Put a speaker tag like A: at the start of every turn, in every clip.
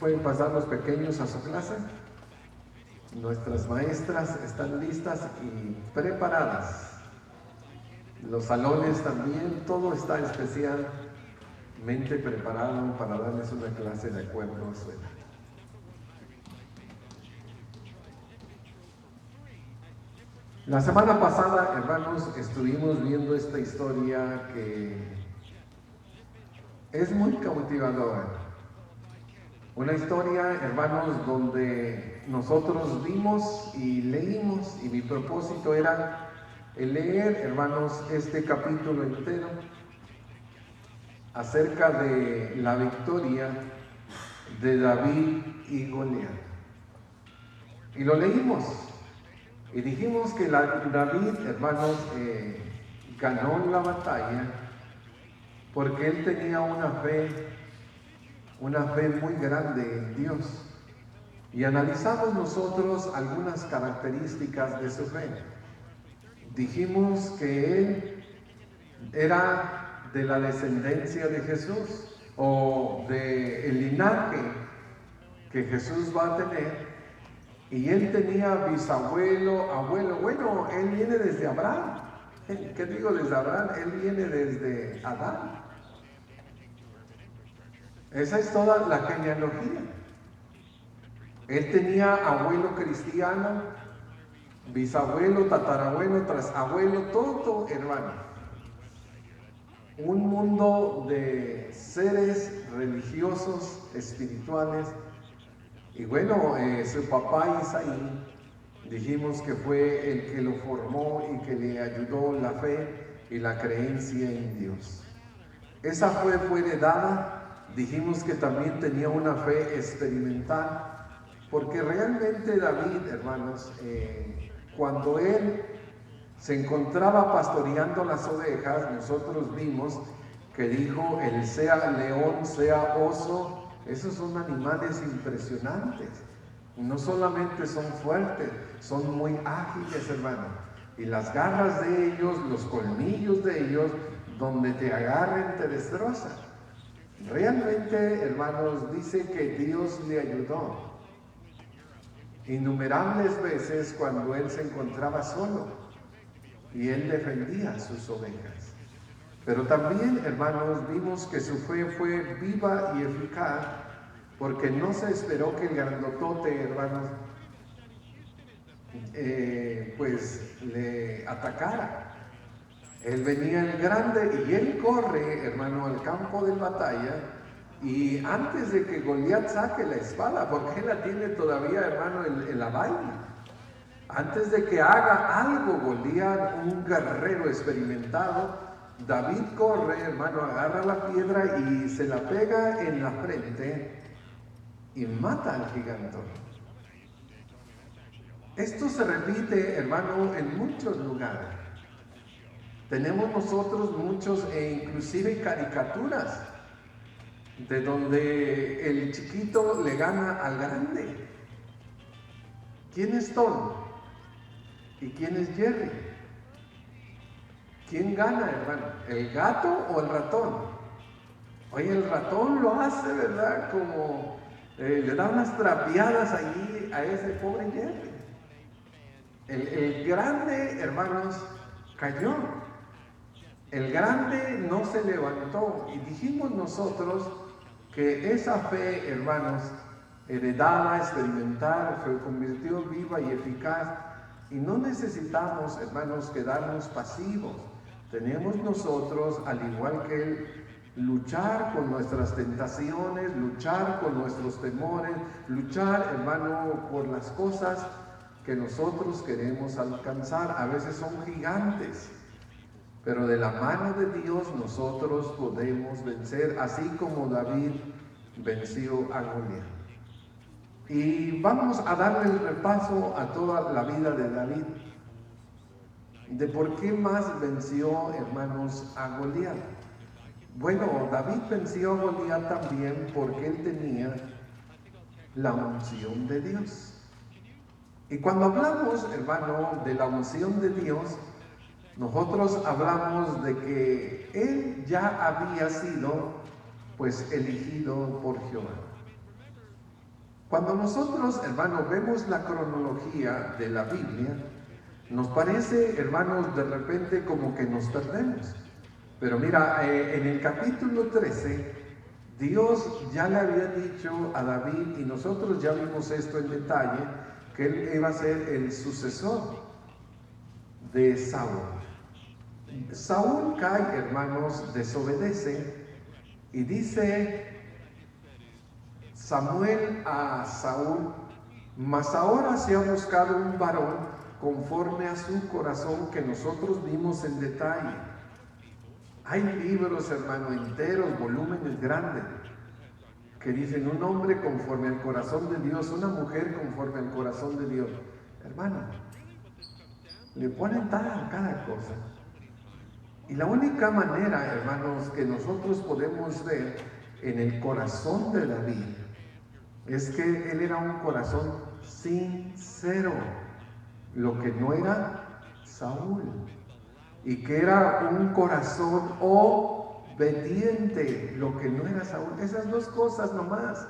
A: Pueden pasar los pequeños a su clase. Nuestras maestras están listas y preparadas. Los salones también, todo está especialmente preparado para darles una clase de acuerdo a su edad. La semana pasada, hermanos, estuvimos viendo esta historia que es muy cautivadora. Una historia, hermanos, donde nosotros vimos y leímos, y mi propósito era el leer, hermanos, este capítulo entero acerca de la victoria de David y Goliat. Y lo leímos y dijimos que David, hermanos, ganó la batalla porque él tenía una fe muy grande en Dios. Y analizamos nosotros algunas características de su fe. Dijimos que él era de la descendencia de Jesús, o del linaje que Jesús va a tener, y él tenía bisabuelo, abuelo, bueno, él viene desde Abraham. ¿Qué digo desde Abraham? Él viene desde Adán. Esa es toda la genealogía. Él tenía abuelo cristiano, bisabuelo, tatarabuelo, trasabuelo, todo hermano. Un mundo de seres religiosos, espirituales. Y bueno, su papá Isaí, dijimos que fue el que lo formó y que le ayudó la fe y la creencia en Dios. Esa fe fue heredada. Dijimos que también tenía una fe experimental, porque realmente David, hermanos, cuando él se encontraba pastoreando las ovejas, nosotros vimos que dijo, el sea león, sea oso, esos son animales impresionantes. No solamente son fuertes, son muy ágiles, hermano. Y las garras de ellos, los colmillos de ellos, donde te agarren te destrozan. Realmente, hermanos, dice que Dios le ayudó innumerables veces cuando él se encontraba solo y él defendía sus ovejas. Pero también, hermanos, vimos que su fe fue viva y eficaz, porque no se esperó que el grandotote, hermanos, pues le atacara. Él venía el grande y él corre, hermano, al campo de batalla, y antes de que Goliat saque la espada, porque él la tiene todavía, hermano, en la vaina, antes de que haga algo Goliat, un guerrero experimentado, David corre, hermano, agarra la piedra y se la pega en la frente y mata al gigante. Esto se repite, hermano, en muchos lugares. Tenemos nosotros muchos e inclusive caricaturas de donde el chiquito le gana al grande. ¿Quién es Tom? ¿Y quién es Jerry? ¿Quién gana, hermano? ¿El gato o el ratón? Oye, el ratón lo hace, ¿verdad? Como le da unas trapeadas allí a ese pobre Jerry. El grande, hermanos, cayó. El grande no se levantó. Y dijimos nosotros que esa fe, hermanos, heredada, experimental, se convirtió viva y eficaz. Y no necesitamos, hermanos, quedarnos pasivos. Tenemos nosotros, al igual que él, luchar con nuestras tentaciones, luchar con nuestros temores, luchar, hermano, por las cosas que nosotros queremos alcanzar. A veces son gigantes, pero de la mano de Dios nosotros podemos vencer, así como David venció a Goliat. Y vamos a darle el repaso a toda la vida de David, de por qué más venció, hermanos, a Goliat. Bueno, David venció a Goliat también porque él tenía la unción de Dios. Y cuando hablamos, hermano, de la unción de Dios, nosotros hablamos de que él ya había sido, pues, elegido por Jehová. Cuando nosotros, hermanos, vemos la cronología de la Biblia, nos parece, hermanos, de repente como que nos perdemos. Pero mira, en el capítulo 13, Dios ya le había dicho a David, y nosotros ya vimos esto en detalle, que él iba a ser el sucesor de Saúl. Saúl cae, hermanos, desobedece, y dice Samuel a Saúl: mas ahora se ha buscado un varón conforme a su corazón, que nosotros vimos en detalle. Hay libros, hermano, enteros, volúmenes grandes, que dicen un hombre conforme al corazón de Dios, una mujer conforme al corazón de Dios. Hermano, le ponen cada cosa. Y la única manera, hermanos, que nosotros podemos ver en el corazón de David es que él era un corazón sincero, lo que no era Saúl, y que era un corazón obediente, lo que no era Saúl. Esas dos cosas nomás.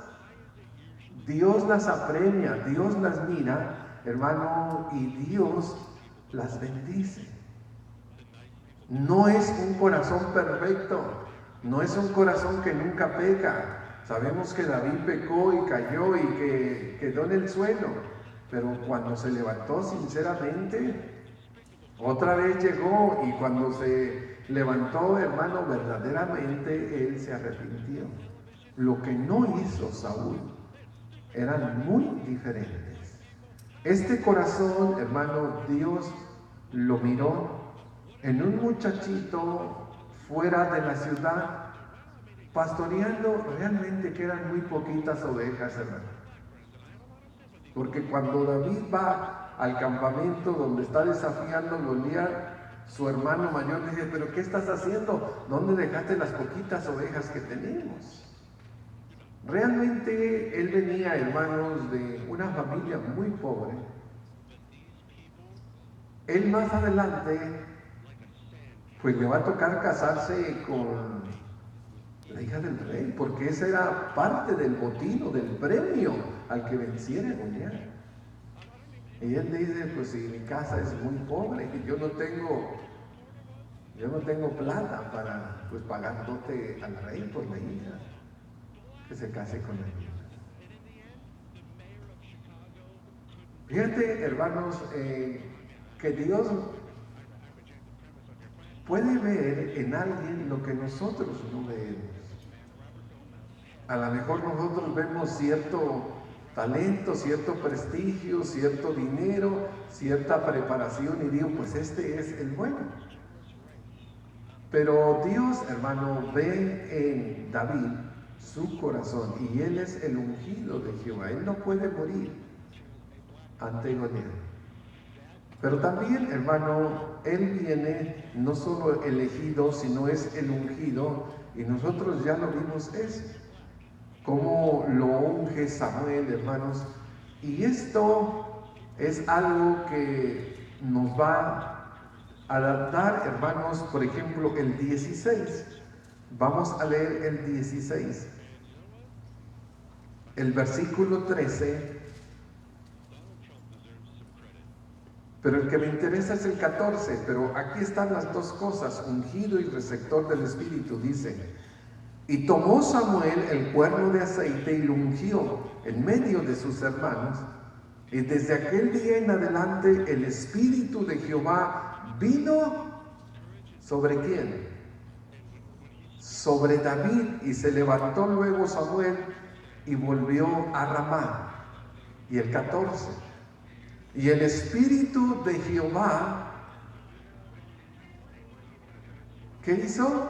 A: Dios las apremia, Dios las mira, hermano, y Dios las bendice. No es un corazón perfecto, no es un corazón que nunca peca. Sabemos que David pecó y cayó y que quedó en el suelo, pero cuando se levantó sinceramente, otra vez llegó, y cuando se levantó, hermano, verdaderamente él se arrepintió. Lo que no hizo Saúl eran muy diferentes. Este corazón, hermano, Dios lo miró en un muchachito fuera de la ciudad, pastoreando realmente que eran muy poquitas ovejas, hermano. Porque cuando David va al campamento donde está desafiando a Goliat, su hermano mayor le dice: pero ¿qué estás haciendo? ¿Dónde dejaste las poquitas ovejas que tenemos? Realmente él venía, hermanos, de una familia muy pobre. Él más adelante, pues le va a tocar casarse con la hija del rey, porque esa era parte del botín o del premio al que venciera Goliat. Y él dice: pues si mi casa es muy pobre, y yo no tengo plata para pues pagar dote al rey por la hija, que se case con la hija. Fíjate, hermanos, que Dios puede ver en alguien lo que nosotros no vemos. A lo mejor nosotros vemos cierto talento, cierto prestigio, cierto dinero, cierta preparación, y digo: pues este es el bueno. Pero Dios, hermano, ve en David su corazón, y él es el ungido de Jehová. Él no puede morir ante Goliat. Pero también, hermano, él viene no solo elegido, sino es el ungido, y nosotros ya lo vimos eso, cómo lo unge Samuel, hermanos. Y esto es algo que nos va a dar, hermanos, por ejemplo, el 16. Vamos a leer el 16. El versículo 13. Pero el que me interesa es el 14, pero aquí están las dos cosas: ungido y receptor del Espíritu. Dice: y tomó Samuel el cuerno de aceite y lo ungió en medio de sus hermanos, y desde aquel día en adelante el Espíritu de Jehová vino ¿sobre quién? Sobre David, y se levantó luego Samuel y volvió a Ramá. Y el 14: y el Espíritu de Jehová, ¿qué hizo?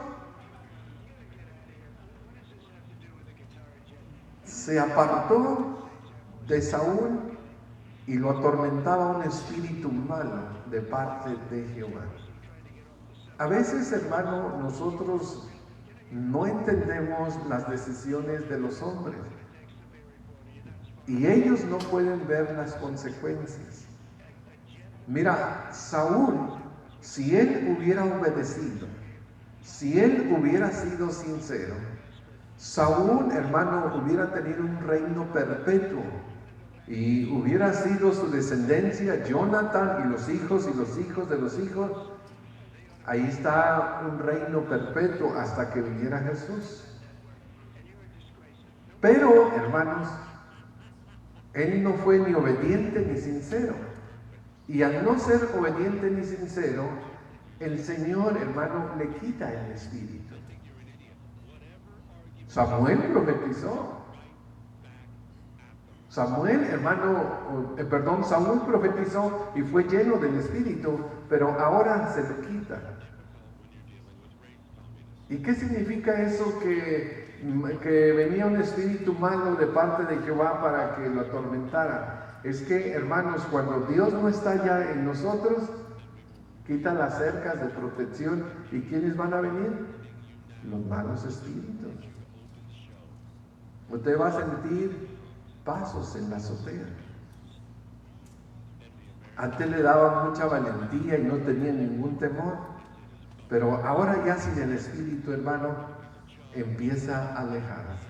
A: Se apartó de Saúl, y lo atormentaba un espíritu malo de parte de Jehová. A veces, hermano, nosotros no entendemos las decisiones de los hombres, y ellos no pueden ver las consecuencias. Mira, Saúl, si él hubiera obedecido, si él hubiera sido sincero, Saúl, hermano, hubiera tenido un reino perpetuo y hubiera sido su descendencia, Jonathan y los hijos de los hijos. Ahí está un reino perpetuo hasta que viniera Jesús. Pero, hermanos, él no fue ni obediente ni sincero. Y al no ser obediente ni sincero, el Señor, hermano, le quita el espíritu. Samuel profetizó. Saúl profetizó y fue lleno del espíritu, pero ahora se lo quita. ¿Y qué significa eso que venía un espíritu malo de parte de Jehová para que lo atormentara? Es que, hermanos, cuando Dios no está ya en nosotros, quita las cercas de protección. ¿Y quiénes van a venir? Los malos espíritus. Usted va a sentir pasos en la azotea. Antes le daba mucha valentía y no tenía ningún temor, pero ahora ya sin el espíritu, hermano, empieza a alejarse.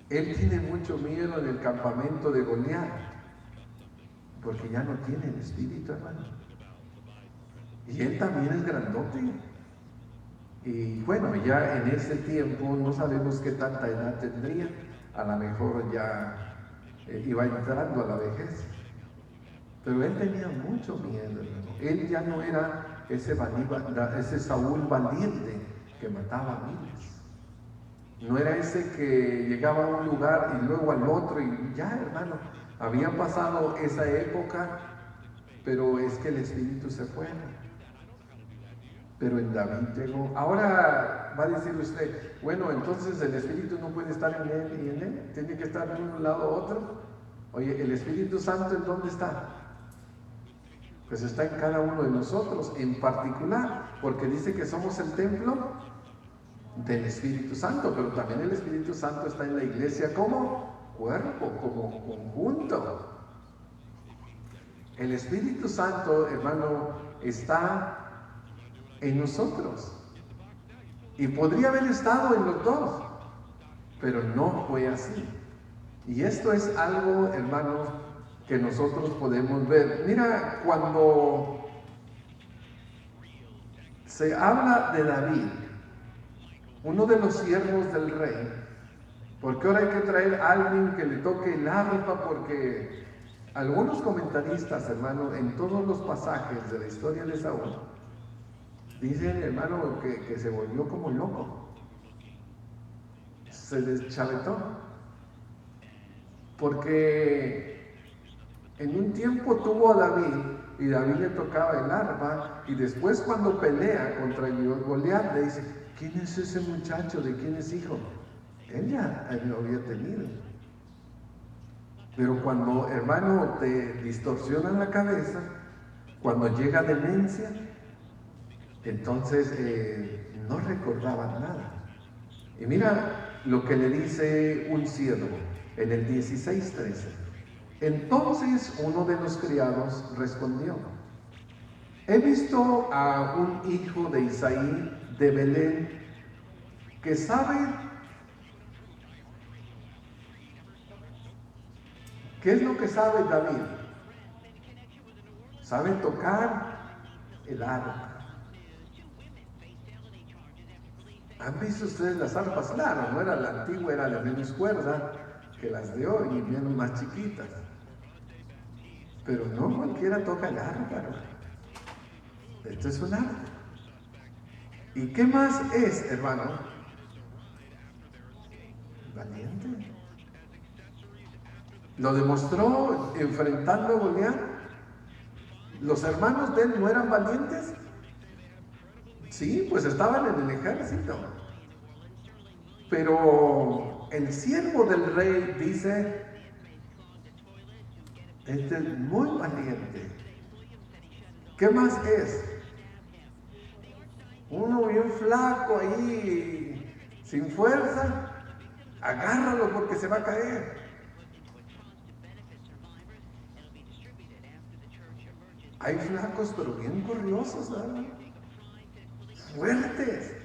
A: Él tiene mucho miedo en el campamento de Goliat, porque ya no tiene el espíritu, hermano. Y él también es grandote. Y bueno, ya en ese tiempo no sabemos qué tanta edad tendría. A lo mejor ya iba entrando a la vejez. Pero él tenía mucho miedo, hermano. Él ya no era ese Saúl valiente que mataba a miles. No era ese que llegaba a un lugar y luego al otro y ya, hermano. Había pasado esa época, pero es que el espíritu se fue. Pero en David llegó. Ahora va a decir usted, bueno, entonces el espíritu no puede estar en él y en él. Tiene que estar de un lado a otro. Oye, ¿el Espíritu Santo en dónde está? Pues está en cada uno de nosotros, en particular, porque dice que somos el templo del Espíritu Santo, pero también el Espíritu Santo está en la iglesia como cuerpo, como conjunto. El Espíritu Santo, hermano, está en nosotros. Y podría haber estado en los dos, pero no fue así. Y esto es algo, hermanos, que nosotros podemos ver. Mira, cuando se habla de David, uno de los siervos del rey, porque ahora hay que traer a alguien que le toque el arpa, porque algunos comentaristas, hermano, en todos los pasajes de la historia de Saúl, dicen, hermano, que se volvió como loco, se deschavetó, porque en un tiempo tuvo a David y David le tocaba el arpa, y después cuando pelea contra Goliat le dice, ¿quién es ese muchacho? ¿De quién es hijo? Él ya lo había tenido. Pero cuando, hermano, te distorsionan la cabeza, cuando llega demencia, entonces no recordaba nada. Y mira lo que le dice un siervo en el 16:13. Entonces uno de los criados respondió, he visto a un hijo de Isaí de Belén que sabe. ¿Qué es lo que sabe David? Sabe tocar el arpa. ¿Han visto ustedes las arpas? Claro, no era la antigua, era de menos cuerda que las de hoy y menos más chiquitas. Pero no cualquiera toca el arpa. Esto es un arte. ¿Y qué más es, hermano? Valiente. Lo demostró enfrentando a Goliat. ¿Los hermanos de él no eran valientes? Sí, pues estaban en el ejército. Pero el siervo del rey dice, este es muy valiente. ¿Qué más es? Uno bien flaco ahí, sin fuerza, agárralo porque se va a caer. Hay flacos, pero bien corriosos, ¿verdad? Fuertes.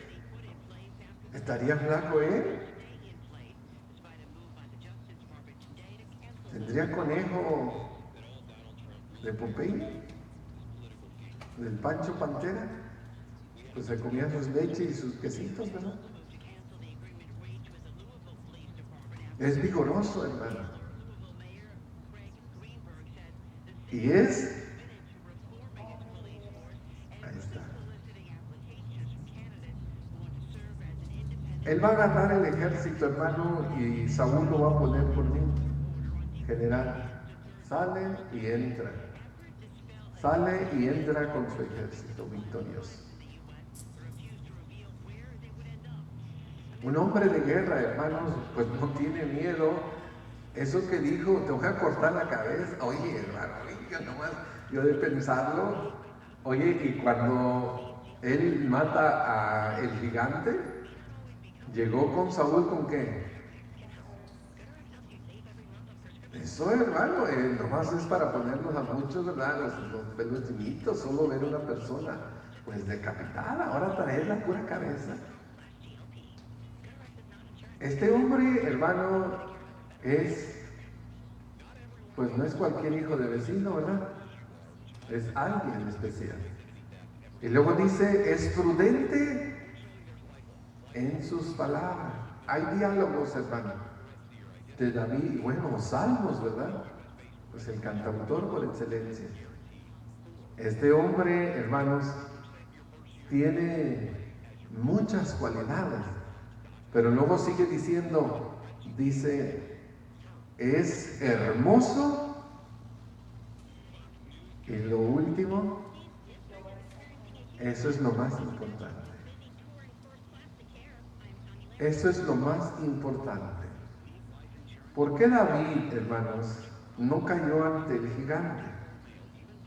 A: ¿Estaría flaco él? ¿Tendría conejo de Popeye? ¿Del Pancho Pantera? Pues se comía sus leches y sus quesitos, ¿verdad? Es vigoroso, hermano. Y es... Ahí está. Él va a agarrar el ejército, hermano, y Saúl lo va a poner por mí. General, sale y entra. Sale y entra con su ejército victorioso. Un hombre de guerra, hermanos, pues no tiene miedo. Eso que dijo, te voy a cortar la cabeza. Oye, hermano, yo de pensarlo. Oye, y cuando él mata a el gigante, llegó con Saúl ¿con qué? Eso, hermano, nomás es para ponernos a muchos, ¿verdad? Los pelos chinitos, solo ver una persona, pues decapitada, ahora traer la pura cabeza. Este hombre, hermano, pues no es cualquier hijo de vecino, ¿verdad? Es alguien especial. Y luego dice, es prudente en sus palabras. Hay diálogos, hermano, de David, bueno, salmos, ¿verdad? Pues el cantautor por excelencia. Este hombre, hermanos, tiene muchas cualidades, pero luego sigue diciendo, dice, es hermoso, y lo último, eso es lo más importante. Eso es lo más importante. ¿Por qué David, hermanos, no cayó ante el gigante?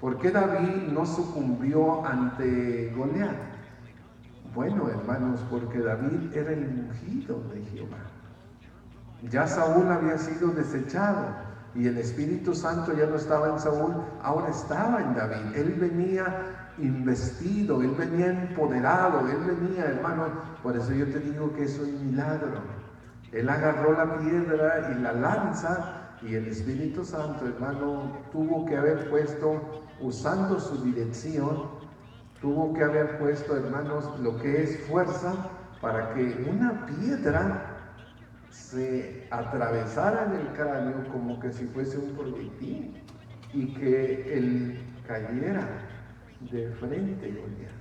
A: ¿Por qué David no sucumbió ante Goliat? Bueno, hermanos, porque David era el ungido de Jehová. Ya Saúl había sido desechado y el Espíritu Santo ya no estaba en Saúl, ahora estaba en David. Él venía investido, él venía empoderado, él venía, hermano, por eso yo te digo que es un milagro. Él agarró la piedra y la lanza y el Espíritu Santo, hermano, tuvo que haber puesto, usando su dirección, tuvo que haber puesto, hermanos, lo que es fuerza para que una piedra se atravesara en el cráneo como que si fuese un proyectil y que él cayera de frente, Goliat.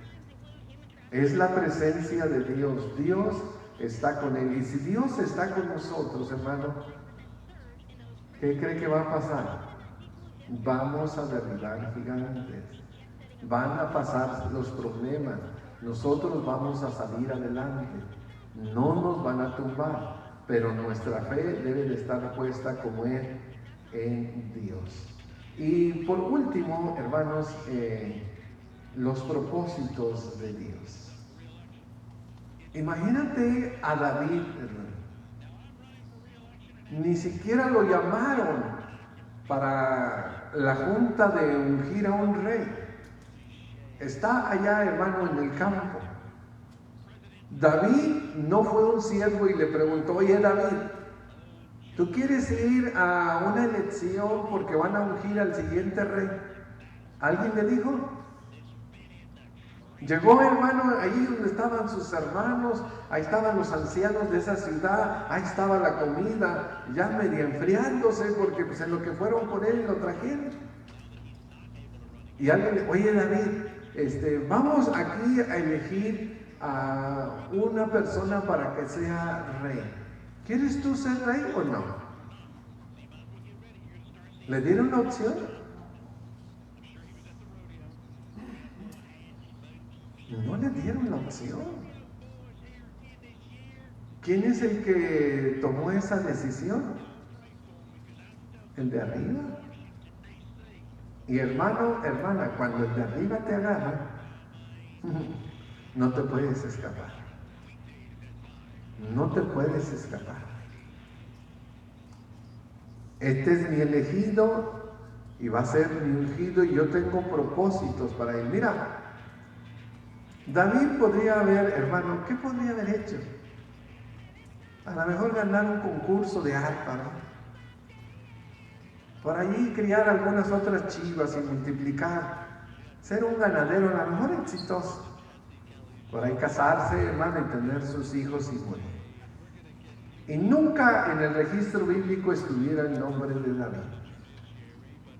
A: Es la presencia de Dios. Dios está con él. Y si Dios está con nosotros, hermano, ¿qué cree que va a pasar? Vamos a derribar gigantes. Van a pasar los problemas. Nosotros vamos a salir adelante. No nos van a tumbar, pero nuestra fe debe de estar puesta como es en Dios. Y por último, hermanos, los propósitos de Dios. Imagínate a David, hermano. Ni siquiera lo llamaron para la junta de ungir a un rey. Está allá, hermano, en el campo. David no fue un siervo y le preguntó, oye David, ¿tú quieres ir a una elección porque van a ungir al siguiente rey? ¿Alguien le dijo? Llegó, hermano, ahí donde estaban sus hermanos, ahí estaban los ancianos de esa ciudad, ahí estaba la comida, ya media enfriándose porque pues en lo que fueron por él lo trajeron. Y alguien le, oye David, vamos aquí a elegir a una persona para que sea rey. ¿Quieres tú ser rey o no? ¿Le dieron una opción? No le dieron la opción. ¿Quién es el que tomó esa decisión? El de arriba. Y hermano, hermana, cuando el de arriba te agarra, no te puedes escapar. No te puedes escapar. Este es mi elegido y va a ser mi ungido y yo tengo propósitos para él. Mira, David podría haber, hermano, ¿qué podría haber hecho? A lo mejor ganar un concurso de arpa, ¿no? por allí criar algunas otras chivas y multiplicar, ser un ganadero a lo mejor exitoso, por ahí casarse, hermano, y tener sus hijos y morir. Y nunca en el registro bíblico estuviera el nombre de David.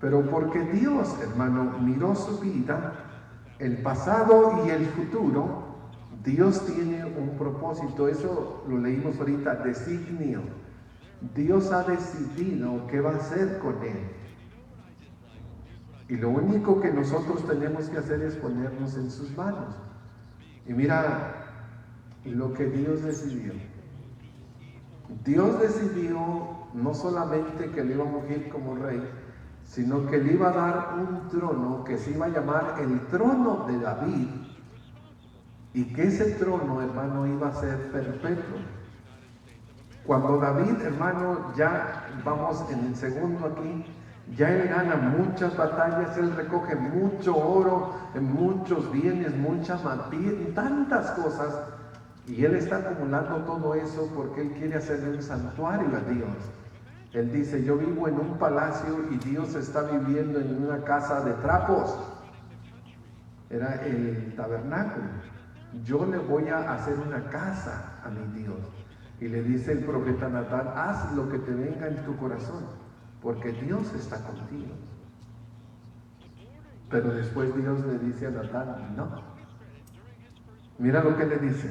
A: Pero porque Dios, hermano, miró su vida, el pasado y el futuro, Dios tiene un propósito. Eso lo leímos ahorita, designio. Dios ha decidido qué va a hacer con él. Y lo único que nosotros tenemos que hacer es ponernos en sus manos. Y mira lo que Dios decidió. Dios decidió no solamente que le iba a ungir como rey, sino que le iba a dar un trono que se iba a llamar el trono de David, y que ese trono, hermano, iba a ser perpetuo. Cuando David, hermano, ya vamos en el segundo aquí, ya él gana muchas batallas, él recoge mucho oro, muchos bienes, muchas tantas cosas, y él está acumulando todo eso porque él quiere hacerle un santuario a Dios. Él dice, yo vivo en un palacio y Dios está viviendo en una casa de trapos. Era el tabernáculo. Yo le voy a hacer una casa a mi Dios. Y le dice el profeta Natán, haz lo que te venga en tu corazón, porque Dios está contigo. Pero después Dios le dice a Natán, no. Mira lo que le dice.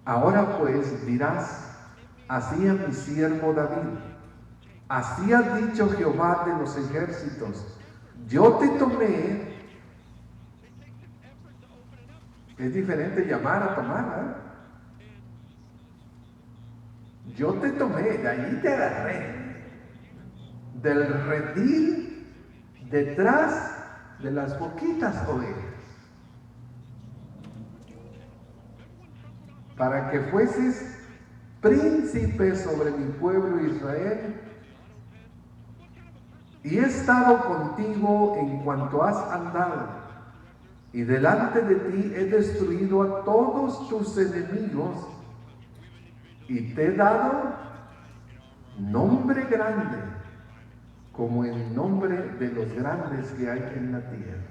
A: Ahora pues dirás, así a mi siervo David, así ha dicho Jehová de los ejércitos, yo te tomé. Es diferente llamar a tomar, ¿eh? Yo te tomé, de allí te agarré, del redil detrás de las poquitas ovejas, para que fueses príncipe sobre mi pueblo Israel, y he estado contigo en cuanto has andado, y delante de ti he destruido a todos tus enemigos, y te he dado nombre grande, como el nombre de los grandes que hay en la tierra.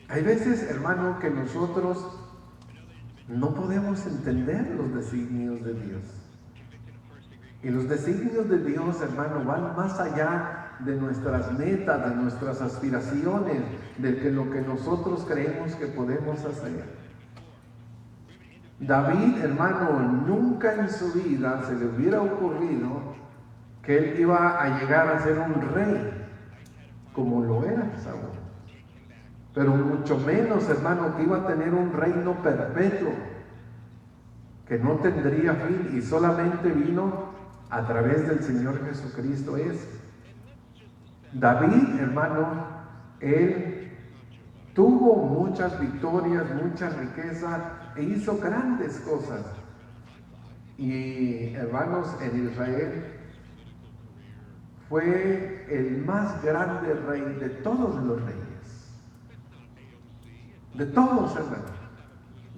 A: Hay veces, hermano, que nosotros no podemos entender los designios de Dios. Y los designios de Dios, hermano, van más allá de nuestras metas, de nuestras aspiraciones, de lo que nosotros creemos que podemos hacer. David, hermano, nunca en su vida se le hubiera ocurrido que él iba a llegar a ser un rey, como lo era Saúl. Pero mucho menos, hermano, que iba a tener un reino perpetuo, que no tendría fin y solamente vino a través del Señor Jesucristo. David, hermano, él tuvo muchas victorias, mucha riqueza e hizo grandes cosas. Y, hermanos, en Israel fue el más grande rey de todos los reyes. De todos, hermanos.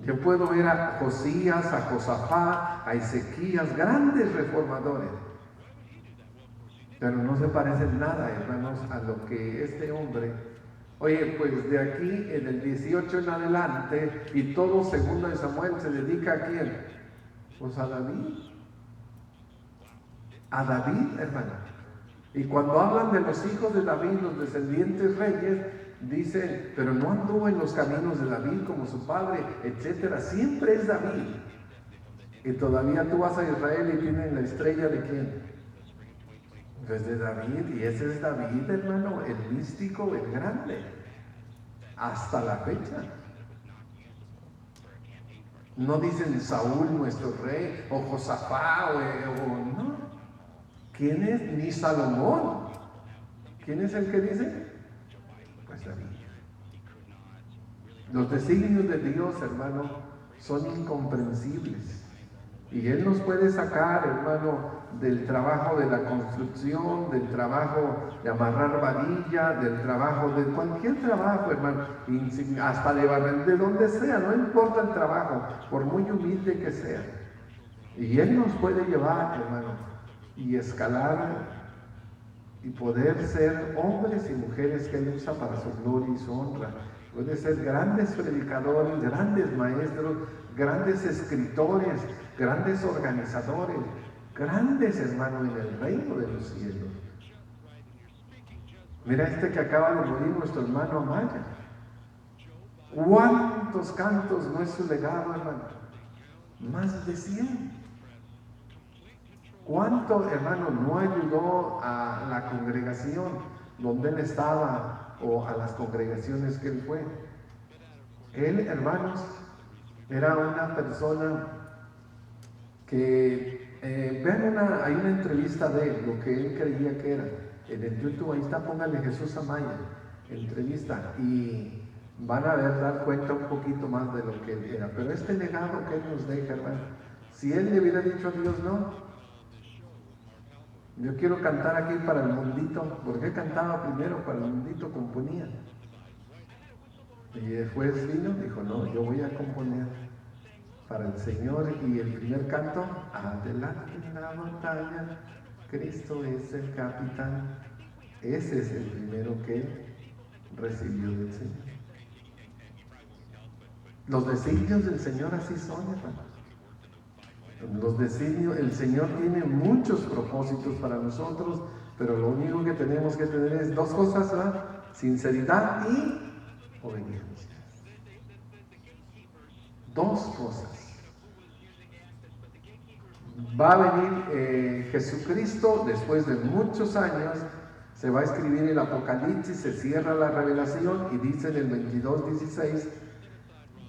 A: Yo puedo ver a Josías, a Josafá, a Ezequías, grandes reformadores. Pero no se parecen nada, hermanos, a lo que este hombre. Oye, pues de aquí, en el 18 en adelante, y todo segundo de Samuel se dedica ¿a quién? Pues a David. A David, hermano. Y cuando hablan de los hijos de David, los descendientes reyes, dicen, pero no anduvo en los caminos de David como su padre, etcétera. Siempre es David. Y todavía tú vas a Israel y tienen la estrella de quién? Pues de David. Y ese es David, hermano, el místico, el grande, hasta la fecha. No dicen Saúl nuestro rey, o Josafá, o no. ¿Quién es? Ni Salomón. ¿Quién es el que dice? Pues David. Los designios de Dios, hermano, son incomprensibles. Y Él nos puede sacar, hermano, del trabajo de la construcción, del trabajo de amarrar varilla, del trabajo, de cualquier trabajo, hermano, hasta de barrer, de donde sea, no importa el trabajo, por muy humilde que sea. Y Él nos puede llevar, hermano, y escalar y poder ser hombres y mujeres que Él usa para su gloria y su honra. Puede ser grandes predicadores, grandes maestros, grandes escritores, grandes organizadores, grandes hermanos en el reino de los cielos. Mira este que acaba de morir, nuestro hermano Amaya. ¿Cuántos cantos no es su legado, hermano? Más de 100. ¿Cuánto, hermano, no ayudó a la congregación donde él estaba o a las congregaciones que él fue? Él, hermanos, era una persona que, hay una entrevista de él, lo que él creía que era, en el YouTube, ahí está, póngale Jesús Amaya, entrevista, y van a dar cuenta un poquito más de lo que él era. Pero este legado que él nos deja, hermano, si él le hubiera dicho a Dios, no, yo quiero cantar aquí para el mundito, porque cantaba primero para el mundito, componía. Y después vino, dijo, no, yo voy a componer para el Señor. Y el primer canto, adelante en la batalla, Cristo es el capitán. Ese es el primero que recibió del Señor. Los designios del Señor así son, hermano. Los designios, el Señor tiene muchos propósitos para nosotros, pero lo único que tenemos que tener es dos cosas, ¿verdad? Sinceridad y obediencia. Dos cosas. Va a venir Jesucristo después de muchos años, se va a escribir el Apocalipsis, se cierra la revelación y dice en el 22:16,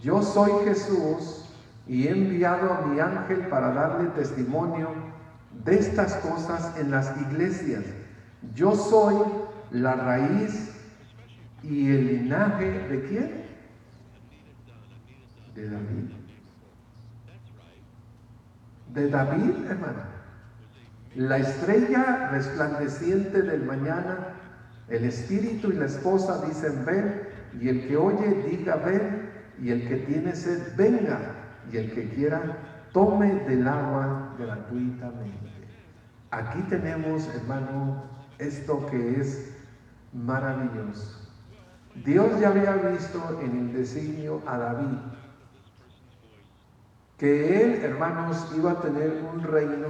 A: yo soy Jesús y he enviado a mi ángel para darle testimonio de estas cosas en las iglesias. Yo soy la raíz y el linaje ¿de quién? De David. De David, hermano. La estrella resplandeciente del mañana, el espíritu y la esposa dicen ven, y el que oye diga ven, y el que tiene sed venga, y el que quiera tome del agua gratuitamente. Aquí tenemos, hermano, esto que es maravilloso. Dios ya había visto en el designio a David que él, hermanos, iba a tener un reino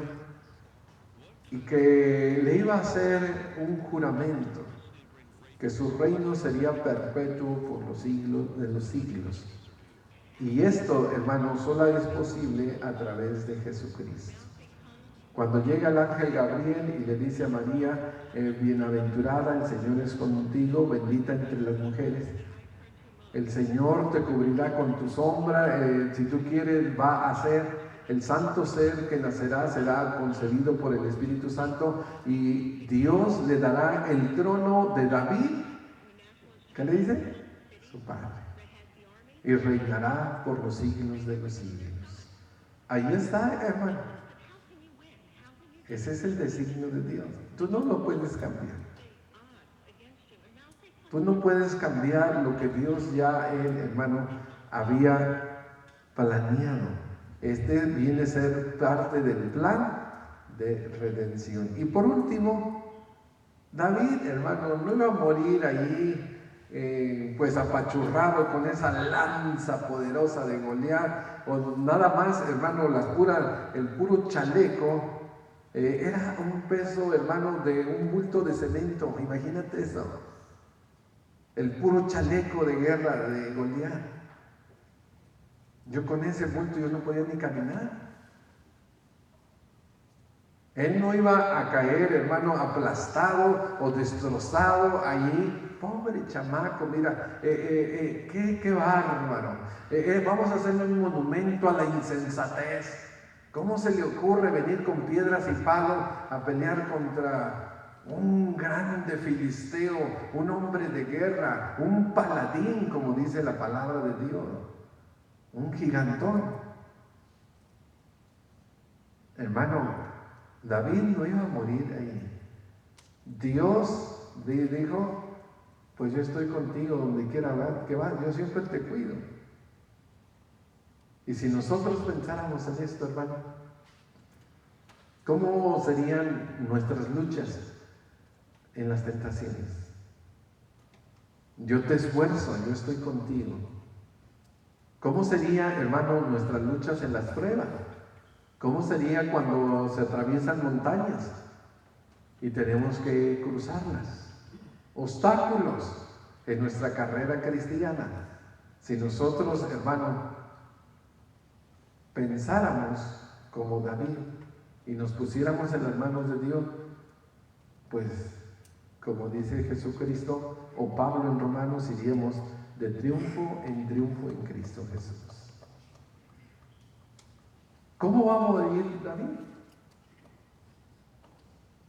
A: y que le iba a hacer un juramento, que su reino sería perpetuo por los siglos de los siglos. Y esto, hermanos, solo es posible a través de Jesucristo. Cuando llega el ángel Gabriel y le dice a María, bienaventurada, el Señor es contigo, bendita entre las mujeres, el Señor te cubrirá con tu sombra, si tú quieres va a ser el santo ser que nacerá, será concebido por el Espíritu Santo y Dios le dará el trono de David. ¿Qué le dice? Su padre. Y reinará por los siglos de los siglos. Ahí está, hermano. Ese es el designio de Dios. Tú no lo puedes cambiar. Tú no puedes cambiar lo que Dios ya, hermano, había planeado. Este viene a ser parte del plan de redención. Y por último, David, hermano, no iba a morir ahí pues apachurrado con esa lanza poderosa de Goliat, o nada más, hermano, el puro chaleco. Era un peso, hermano, de un bulto de cemento. Imagínate eso. El puro chaleco de guerra de Goliat. Yo con ese bulto yo no podía ni caminar. Él no iba a caer, hermano, aplastado o destrozado allí. Pobre chamaco, mira, qué bárbaro. Vamos a hacerle un monumento a la insensatez. ¿Cómo se le ocurre venir con piedras y palo a pelear contra un grande filisteo, un hombre de guerra, un paladín, como dice la palabra de Dios, un gigantón? Hermano, David no iba a morir ahí. Dios dijo, pues yo estoy contigo donde quiera que vas, yo siempre te cuido. Y si nosotros pensáramos en esto, hermano, ¿Cómo serían nuestras luchas en las tentaciones? Yo te esfuerzo, yo estoy contigo. ¿Cómo sería, hermano, nuestras luchas en las pruebas? ¿Cómo sería cuando se atraviesan montañas y tenemos que cruzarlas? Obstáculos en nuestra carrera cristiana. Si nosotros, hermano, pensáramos como David y nos pusiéramos en las manos de Dios, pues, como dice Jesucristo o Pablo en Romanos, iríamos de triunfo en Cristo Jesús. ¿Cómo va a morir David?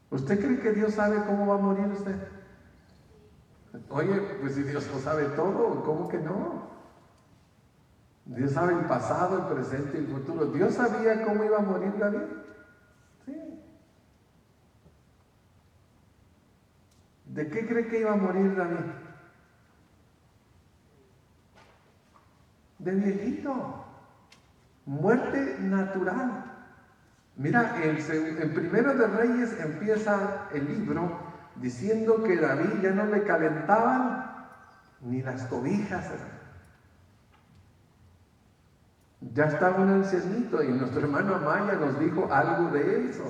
A: ¿Usted cree que Dios sabe cómo va a morir usted? Oye, pues si Dios lo sabe todo, ¿cómo que no? Dios sabe el pasado, el presente y el futuro. ¿Dios sabía cómo iba a morir David? Sí. ¿De qué cree que iba a morir David? De viejito. Muerte natural. Mira, en Primero de Reyes empieza el libro diciendo que David ya no le calentaban ni las cobijas. Ya estaba un ancianito y nuestro hermano Amaya nos dijo algo de eso.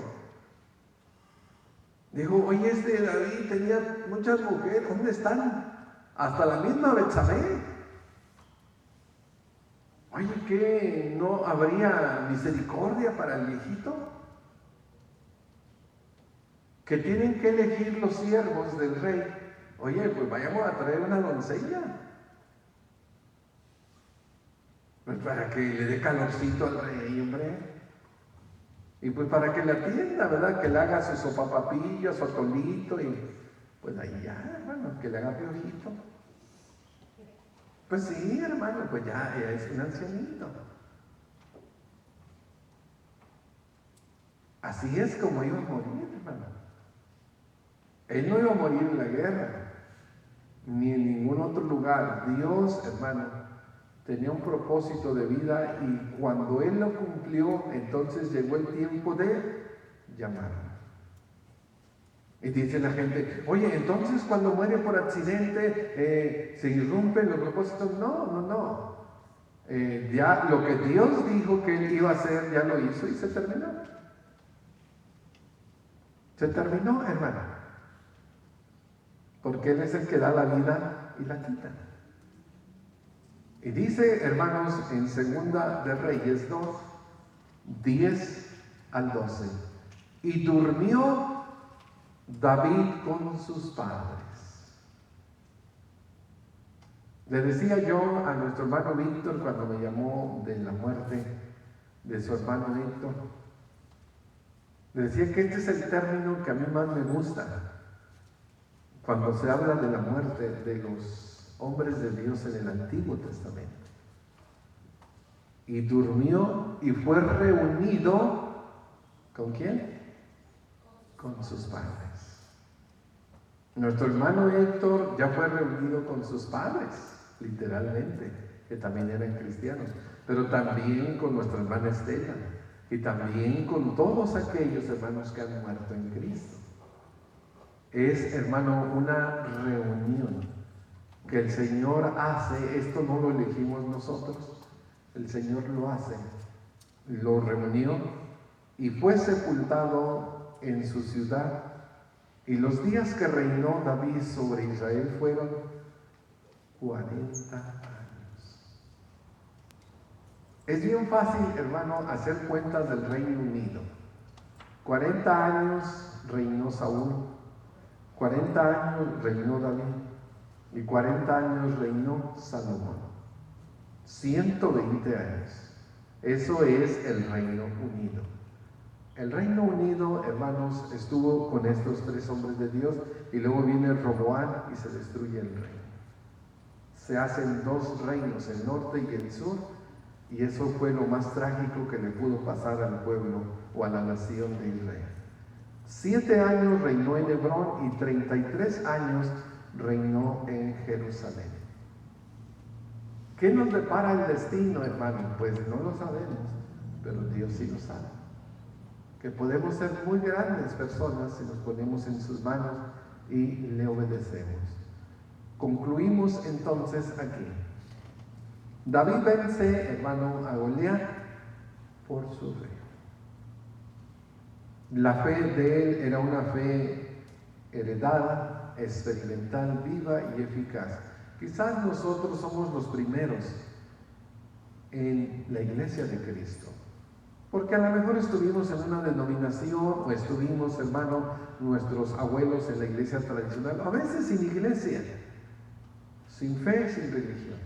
A: Dijo, oye, David tenía muchas mujeres, ¿dónde están? Hasta la misma Betsabé. Oye, ¿qué? ¿No habría misericordia para el viejito? Que tienen que elegir los siervos del rey. Oye, pues vayamos a traer una doncella. Pues para que le dé calorcito al rey, hombre. Y pues para que la atienda, ¿verdad? Que le haga su sopapapillo, su atolito y pues ahí ya, hermano, que le haga piojito. Pues sí, hermano, pues ya es un ancianito. Así es como iba a morir, hermano. Él no iba a morir en la guerra, ni en ningún otro lugar. Dios, hermano, tenía un propósito de vida y cuando Él lo cumplió, entonces llegó el tiempo de llamarlo. Y dice la gente, oye, entonces cuando muere por accidente, ¿se irrumpen los propósitos? No. Ya lo que Dios dijo que Él iba a hacer, ya lo hizo y se terminó. Se terminó, hermano. Porque Él es el que da la vida y la quita. Y dice, hermanos, en Segunda de Reyes 2, 10 al 12. Y durmió David con sus padres. Le decía yo a nuestro hermano Víctor cuando me llamó de la muerte de su hermano Víctor, le decía que este es el término que a mí más me gusta cuando se habla de la muerte de los hombres de Dios en el Antiguo Testamento. Y durmió y fue reunido, ¿con quién? Con sus padres. Nuestro hermano Héctor ya fue reunido con sus padres, literalmente, que también eran cristianos, pero también con nuestra hermana Estela y también con todos aquellos hermanos que han muerto en Cristo. Es, hermano, una reunión que el Señor hace. Esto no lo elegimos nosotros, el Señor lo hace. Lo reunió y fue sepultado en su ciudad. Y los días que reinó David sobre Israel fueron 40 años. Es bien fácil, hermano, hacer cuentas del Reino Unido. 40 años reinó Saúl, 40 años reinó David y 40 años reinó Salomón. 120 años. Eso es el Reino Unido. El Reino Unido, hermanos, estuvo con estos tres hombres de Dios y luego viene Roboam y se destruye el reino. Se hacen dos reinos, el norte y el sur, y eso fue lo más trágico que le pudo pasar al pueblo o a la nación de Israel. 7 años reinó en Hebrón y 33 años reinó en Jerusalén. ¿Qué nos depara el destino, hermano? Pues no lo sabemos, pero Dios sí lo sabe. que podemos ser muy grandes personas si nos ponemos en sus manos y le obedecemos. Concluimos entonces aquí. David vence, hermano, a Goliat por su fe. La fe de él era una fe heredada, experimental, viva y eficaz. Quizás nosotros somos los primeros en la iglesia de Cristo, porque a lo mejor estuvimos en una denominación o estuvimos, hermano, nuestros abuelos en la iglesia tradicional, a veces sin iglesia, sin fe, sin religión.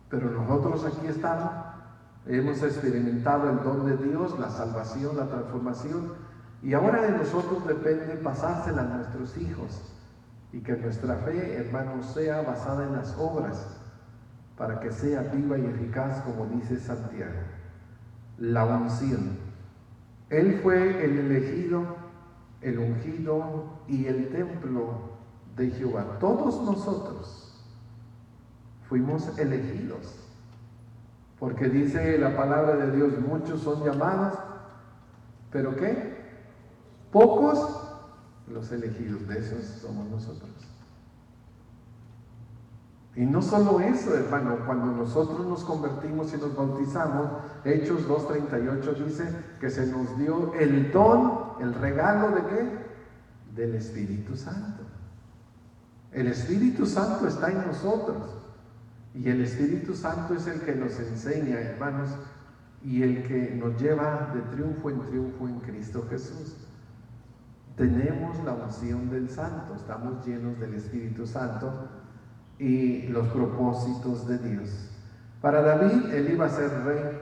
A: Pero nosotros aquí estamos, hemos experimentado el don de Dios, la salvación, la transformación, y ahora de nosotros depende pasársela a nuestros hijos, y que nuestra fe, hermanos, sea basada en las obras, para que sea viva y eficaz, como dice Santiago. La unción. Él fue el elegido, el ungido y el templo de Jehová. Todos nosotros fuimos elegidos, porque dice la palabra de Dios, muchos son llamados, pero ¿qué? Pocos los elegidos. De esos somos nosotros. Y no solo eso, hermano, cuando nosotros nos convertimos y nos bautizamos, Hechos 2:38 dice que se nos dio el don, el regalo ¿de qué? Del Espíritu Santo. El Espíritu Santo está en nosotros. Y el Espíritu Santo es el que nos enseña, hermanos, y el que nos lleva de triunfo en triunfo en Cristo Jesús. Tenemos la unción del Santo, estamos llenos del Espíritu Santo y los propósitos de Dios. Para David, él iba a ser rey,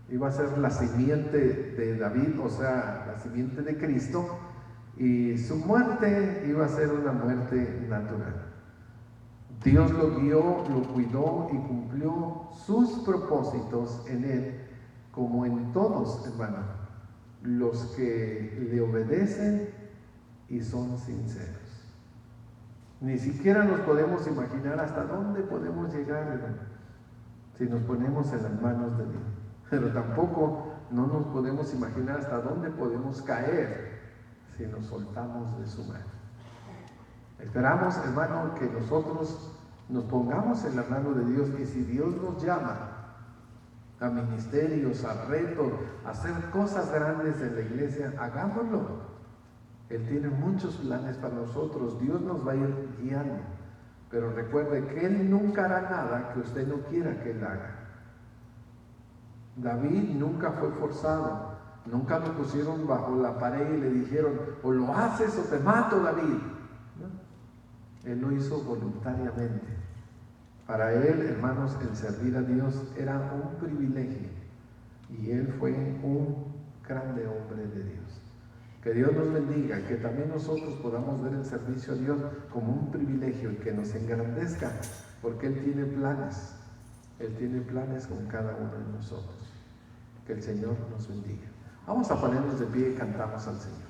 A: iba a ser la simiente de David, o sea, la simiente de Cristo, y su muerte iba a ser una muerte natural. Dios lo guió, lo cuidó y cumplió sus propósitos en él, como en todos, hermano, los que le obedecen y son sinceros. Ni siquiera nos podemos imaginar hasta dónde podemos llegar, hermano, si nos ponemos en las manos de Dios. Pero tampoco no nos podemos imaginar hasta dónde podemos caer si nos soltamos de su mano. Esperamos, hermano, que nosotros nos pongamos en la mano de Dios, y si Dios nos llama a ministerios, a retos, a hacer cosas grandes en la iglesia, hagámoslo. Él tiene muchos planes para nosotros, Dios nos va a ir guiando, pero recuerde que Él nunca hará nada que usted no quiera que Él haga. David nunca fue forzado, nunca lo pusieron bajo la pared y le dijeron, o lo haces o te mato, David. Él lo hizo voluntariamente. Para él, hermanos, el servir a Dios era un privilegio, y él fue un grande hombre de Dios. Que Dios nos bendiga, que también nosotros podamos ver el servicio a Dios como un privilegio y que nos engrandezca, porque Él tiene planes con cada uno de nosotros. Que el Señor nos bendiga. Vamos a ponernos de pie y cantamos al Señor.